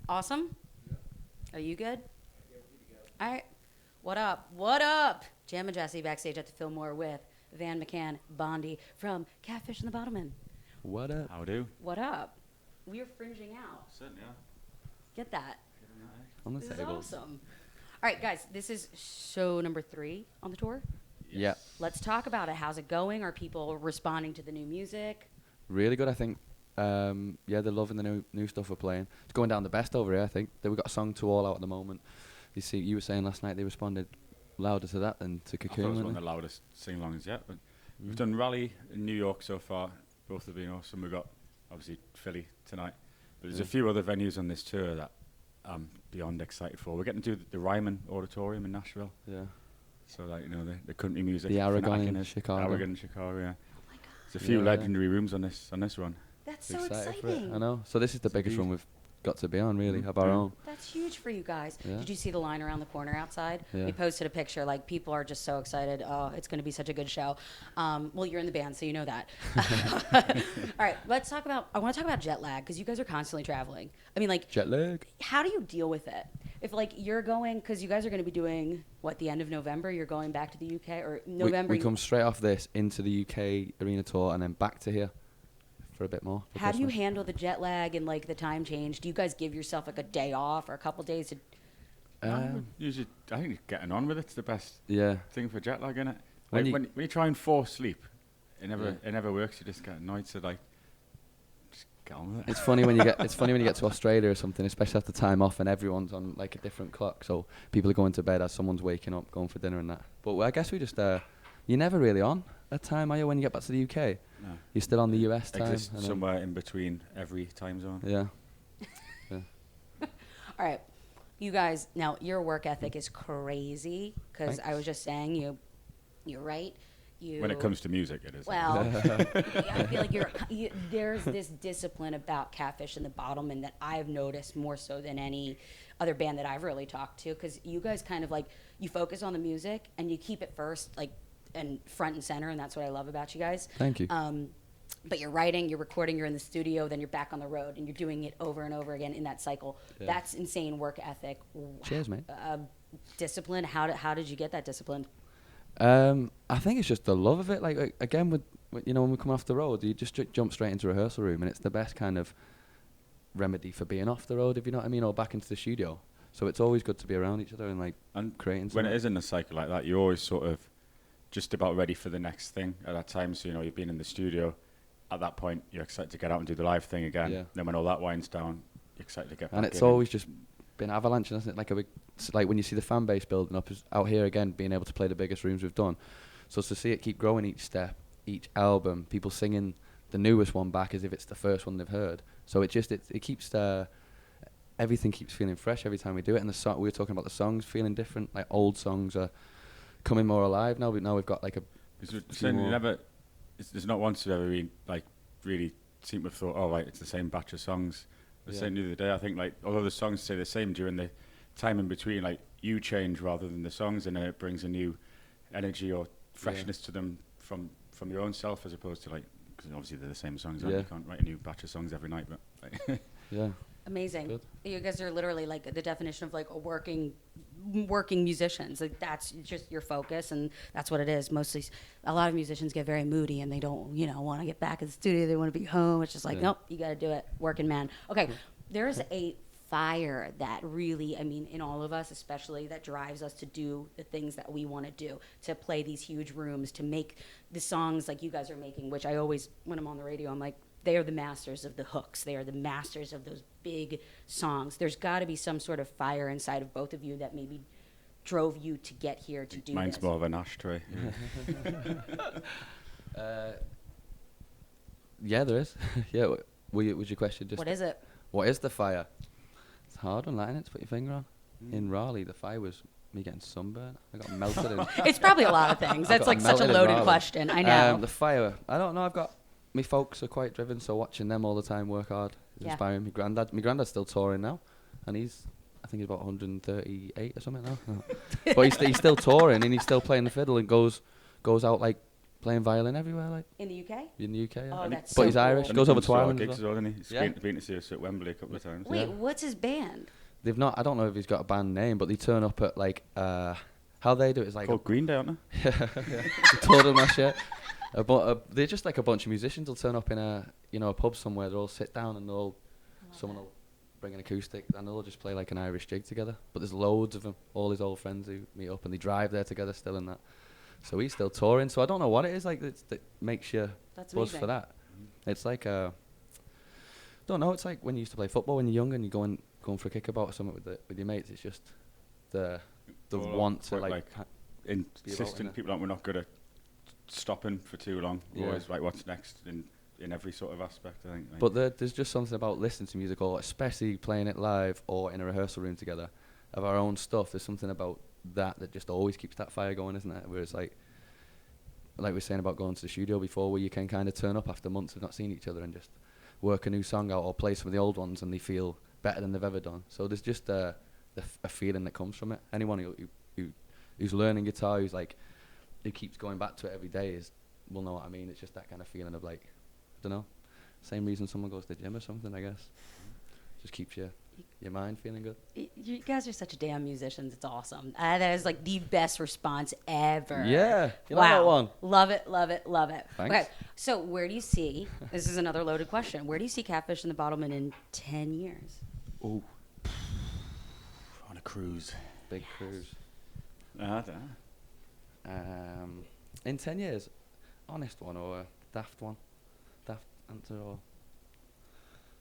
Awesome? Are you good? All right. What up? What up? Jam and Jessie backstage at the Fillmore with Van McCann Bondi from Catfish and the Bottlemen. What up? How do? What up? We are fringing out. Certainly, yeah. Get that. On the This is table. awesome. All right, guys, this is show number 3 on the tour. Yeah. Let's talk about it. How's it going? Are people responding to the new music? Really good, I think. Yeah, they're loving the new stuff we're playing. It's going down the best over here, I think. We've got a song to all out at the moment. You were saying last night they responded louder to that than to I thought it Cocoon, was one weren't of the loudest sing-alongs yet. But they? we've done Raleigh in New York so far. Both have been awesome. We've got, obviously, Philly tonight. But there's a few other venues on this tour that I'm beyond excited for. We're getting to the Ryman Auditorium in Nashville. Yeah. So, like, you know, the country music. The Aragon fanatic in it. Chicago. Aragon in Chicago, yeah. Oh my God. There's a few Yeah. legendary rooms on this run. That's so Excited for it. exciting. I know. So this is the biggest Indeed. one we've got to be on, really, of our Yeah. own. That's huge for you guys. Yeah. Did you see the line around the corner outside? Yeah. We posted a picture. Like, people are just so excited. Oh, it's going to be such a good show. Well, you're in the band, so you know that. All right, I want to talk about jet lag, because you guys are constantly traveling. I mean, like, Jet lag. how do you deal with it? If, like, you're going, because you guys are going to be doing, what, the end of November? You're going back to the UK? Or November? We come straight off this into the UK arena tour and then back to here for a bit more. for How do you Christmas. handle the jet lag and, like, the time change? Do you guys give yourself, like, a day off or a couple days to... Usually, I think getting on with it's the best Yeah. thing for jet lag, innit? When Like, you- when you try and force sleep, it Yeah. never works. You just get annoyed. So, like, just get on with it. It's funny when you get to Australia or something, especially after time off, and everyone's on like a different clock. So people are going to bed as someone's waking up, going for dinner and that. But I guess we just you're never really on at time, are you? When you get back to the UK, No. you're still on the US time. Exists and then- somewhere in between every time zone. Yeah. All right. You guys, now your work ethic is crazy, because I Thanks. was just saying, you're right. When it comes to music, it is. Well, I feel like there's this discipline about Catfish and the Bottlemen that I've noticed more so than any other band that I've really talked to, because you guys kind of, like, you focus on the music and you keep it first, like, and front and center, and that's what I love about you guys. Thank you. But you're writing, you're recording, you're in the studio, then you're back on the road, and you're doing it over and over again in that cycle. Yeah. That's insane work ethic. Cheers, mate. Discipline. How did you get that discipline? I think it's just the love of it. Like again, with when we come off the road, you just jump straight into rehearsal room, and it's the best kind of remedy for being off the road, if you know what I mean, or back into the studio. So it's always good to be around each other and like creating. When something. it is in a cycle like that, you're always sort of just about ready for the next thing at that time. So, you've been in the studio. At that point, you're excited to get out and do the live thing again. Yeah. Then when all that winds down, you're excited to get back And it's in. always just been avalanche, hasn't it? Like like when you see the fan base building up out here again, being able to play the biggest rooms we've done. So to see it keep growing each step, each album, people singing the newest one back as if it's the first one they've heard. So it keeps everything keeps feeling fresh every time we do it. And we were talking about the songs feeling different. Like old songs are coming more alive now. Now we've got like a. There's not once you've ever been like really seem to have thought, oh right, it's the same batch of songs. The Yeah. same the other day. I think like although the songs stay the same during the time in between, like you change rather than the songs, and then it brings a new energy or freshness to them from your own self, as opposed to like, because obviously they're the same songs. Yeah. You can't write a new batch of songs every night, but like Yeah. Amazing. Good. You guys are literally like the definition of like a working musicians. Like, that's just your focus, and that's what it is. Mostly, a lot of musicians get very moody and they don't, want to get back in the studio. They want to be home. It's just like, Yeah. nope, you got to do it. Working man. Okay, there's a fire that really, in all of us, especially, that drives us to do the things that we want to do, to play these huge rooms, to make the songs like you guys are making, which I always, when I'm on the radio, I'm like, they are the masters of the hooks. They are the masters of those big songs. There's got to be some sort of fire inside of both of you that maybe drove you to get here to do mine's this. more of an ashtray. Yeah, there is. Yeah. Was your question just? What is it? What is the fire? It's a hard one, isn't it, to put your finger on. In Raleigh, the fire was me getting sunburned. I got melted in. It's probably a lot of things. I That's got like such a melted in loaded Raleigh. question. I know. The fire. I don't know. I've got my folks are quite driven, so watching them all the time work hard is Yeah. inspiring. My granddad's still touring now, and I think he's about 138 or something now. But he's still touring, and he's still playing the fiddle, and goes out like playing violin everywhere, like In the UK? in the UK. Yeah. Oh, that's But so he's Irish. cool. Goes over to Saw Ireland as gigs well. as well, didn't he? He's Yeah. been to see us at Wembley a couple of times. Wait, Yeah. what's his band? They've not. I don't know if he's got a band name, but they turn up at like how they do it is like Called Green Day, aren't they? yeah. Told them that shit. They're just like a bunch of musicians. They'll turn up in a pub somewhere. They'll all sit down and someone will bring an acoustic and they'll all just play like an Irish jig together. But there's loads of them, all his old friends who meet up and they drive there together still in that. So he's still touring. So I don't know what it is like that makes you That's buzz amazing. for that. It's like don't know. It's like when you used to play football when you're young and you're going for a kickabout or something with your mates. It's just the Well, want to we're like. insistent it. people aren't. We're not good at stopping for too long. We're Yeah. always like, what's next in every sort of aspect, I think. Like, But there's just something about listening to music, or especially playing it live or in a rehearsal room together, of our own stuff. There's something about that just always keeps that fire going, isn't it? Where it's like we were saying about going to the studio before, where you can kind of turn up after months of not seeing each other and just work a new song out or play some of the old ones, and they feel better than they've ever done. So there's just a feeling that comes from it. Anyone who's learning guitar, who keeps going back to it every day will know what I mean. It's just that kind of feeling of like, I don't know, same reason someone goes to the gym or something, I guess. Just keeps your mind feeling good. You guys are such damn musicians. It's awesome. That is like the best response ever. Yeah. You like that one? Love it, love it, love it. Thanks. Okay, so where do you see, this is another loaded question, where do you see Catfish and the Bottlemen in 10 years? oh, on a cruise. Big cruise. I don't know. In 10 years, honest one or a daft one? Daft answer or...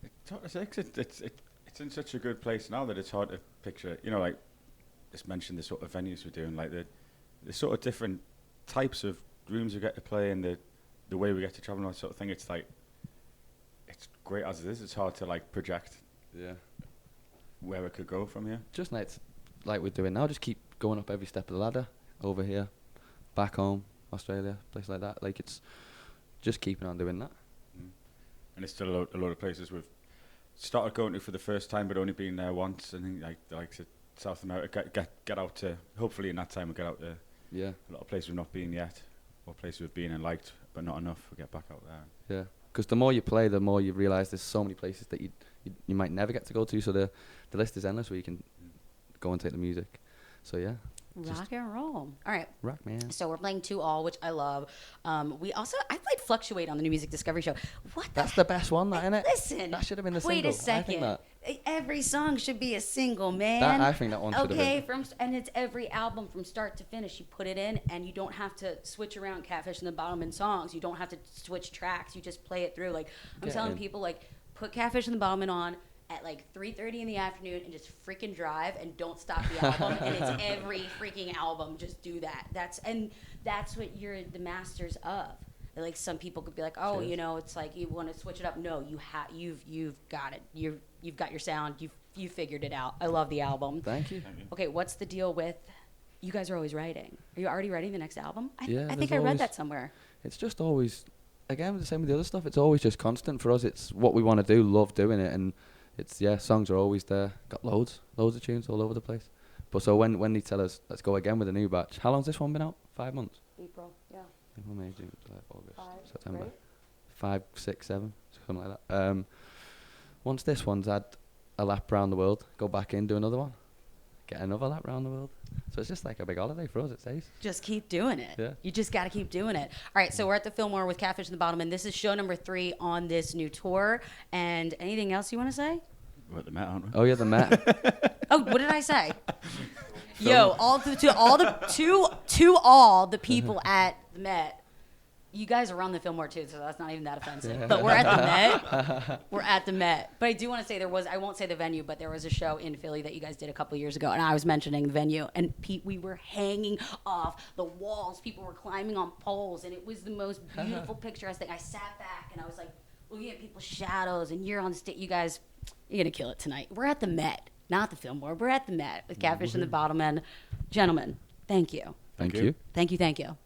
It's hard to say 'cause it's in such a good place now that it's hard to picture. You know, like just mentioned the sort of venues we're doing, like the sort of different types of rooms we get to play and the way we get to travel and that sort of thing. It's like it's great as it is. It's hard to like project Yeah. where it could go from here. Just like we're doing now, just keep going up every step of the ladder, over here, back home, Australia, place like that. Like it's just keeping on doing that. And it's still a lot of places we've started going to for the first time, but only been there once. I think like to South America, get out to. Hopefully, in that time, we get out to Yeah. a lot of places we've not been yet, or places we've been and liked, but not enough. We get back out there. Yeah. Because the more you play, the more you realise there's so many places that you might never get to go to. So the list is endless where you can go and take the music. So yeah. Rock and roll. All right. Rock, man. So we're playing 2-all, which I love. I played Fluctuate on the New Music Discovery Show. What That's the best one, that, innit? Listen. That should have been the Wait single. a second. I think Every song should be a single, man. I think that one should have Okay, been. and it's every album from start to finish. You put it in, and you don't have to switch around Catfish and the Bottlemen songs. You don't have to switch tracks. You just play it through. Like I'm Get telling in. people, like put Catfish and the Bottlemen on at like 3:30 in the afternoon and just freaking drive and don't stop the album. And it's every freaking album. Just do that. That's what you're the masters of. Like some people could be like, oh, Cheers. you know, it's like you want to switch it up. No, you've got it. You've got your sound. You figured it out. I love the album. Thank you. Okay, what's the deal with? You guys are always writing. Are you already writing the next album? Yeah, I think there's I read always- that somewhere. It's just always, again, the same with the other stuff. It's always just constant for us. It's what we want to do, love doing it, and it's songs are always there. Got loads of tunes all over the place. But so when they tell us let's go again with a new batch, how long's this one been out? 5 months. April, yeah. April, May, June, July, August, 5, September. right? 5, 6, 7, something like that. Once this one's had a lap around the world, go back in, do another one, get another lap around the world. So it's just like a big holiday for us. It says. Just keep doing it. Yeah. You just got to keep doing it. All right, so we're at the Fillmore with Catfish and the Bottlemen. This is show number 3 on this new tour. And anything else you want to say? We're at the Met, aren't we? Oh yeah, the Met. Oh, what did I say? Yo, all the people at the Met. You guys are on the Fillmore too, so that's not even that offensive. Yeah. But we're at the Met. We're at the Met. But I do want to say I won't say the venue, but there was a show in Philly that you guys did a couple years ago, and I was mentioning the venue, and Pete, we were hanging off the walls. People were climbing on poles, and it was the most beautiful picturesque thing. I sat back, and I was like looking at people's shadows, and you're on stage. You guys, you're going to kill it tonight. We're at the Met, not the Fillmore. We're at the Met with Catfish and the Bottlemen. Gentlemen, thank you. Thank you. Thank you, thank you.